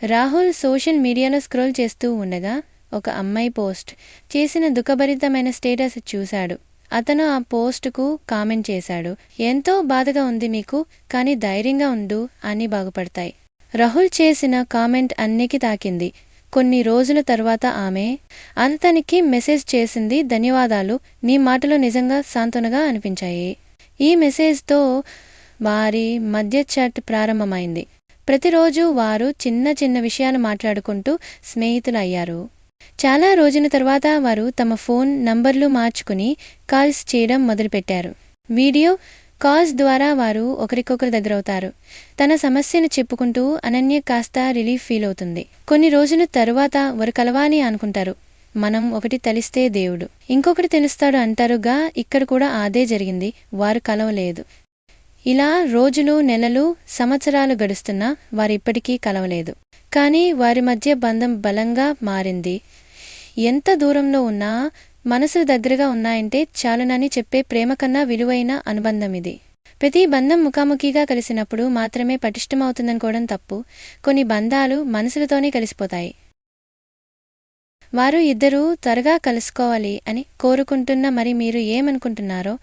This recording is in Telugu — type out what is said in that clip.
రాహుల్ సోషల్ మీడియాలో స్క్రోల్ చేస్తూ ఉండగా ఒక అమ్మాయి పోస్ట్ చేసిన దుఃఖభరితమైన స్టేటస్ చూశాడు. అతను ఆ పోస్టుకు కామెంట్ చేశాడు, ఎంతో బాధగా ఉంది మీకు, కానీ ధైర్యంగా ఉండు, అన్నీ బాగుపడతాయి. రాహుల్ చేసిన కామెంట్ అన్నికి తాకింది. కొన్ని రోజుల తర్వాత ఆమె అతనికి మెసేజ్ చేసింది, ధన్యవాదాలు, నీ మాటలు నిజంగా సాంత్వనగా అనిపించాయి. ఈ మెసేజ్తో వారి మధ్య చాట్ ప్రారంభమైంది. ప్రతిరోజు వారు చిన్న చిన్న విషయాలు మాట్లాడుకుంటూ స్నేహితులయ్యారు. చాలా రోజుల తర్వాత వారు తమ ఫోన్ నంబర్లు మార్చుకుని కాల్స్ చేయడం మొదలుపెట్టారు. వీడియో కాల్స్ ద్వారా వారు ఒకరికొకరు దగ్గరవుతారు. తన సమస్యను చెప్పుకుంటూ అనన్య కాస్త రిలీఫ్ ఫీల్ అవుతుంది. కొన్ని రోజుల తరువాత వారు కలవాలి అనుకుంటారు. మనం ఒకటి తలిస్తే దేవుడు ఇంకొకటి తెలుస్తాడు అంటారుగా, ఇక్కడ కూడా అదే జరిగింది. వారు కలవలేదు. ఇలా రోజులు, నెలలు, సంవత్సరాలు గడుస్తున్నా వారిప్పటికీ కలవలేదు. కానీ వారి మధ్య బంధం బలంగా మారింది. ఎంత దూరంలో ఉన్నా మనసులు దగ్గరగా ఉన్నాయంటే చాలునని చెప్పే ప్రేమ కన్నా విలువైన అనుబంధం ఇది. ప్రతి బంధం ముఖాముఖిగా కలిసినప్పుడు మాత్రమే పటిష్టమవుతుందనుకోవడం తప్పు. కొన్ని బంధాలు మనసులతోనే కలిసిపోతాయి. వారు ఇద్దరూ త్వరగా కలుసుకోవాలి అని కోరుకుంటున్న మరి మీరు ఏమనుకుంటున్నారో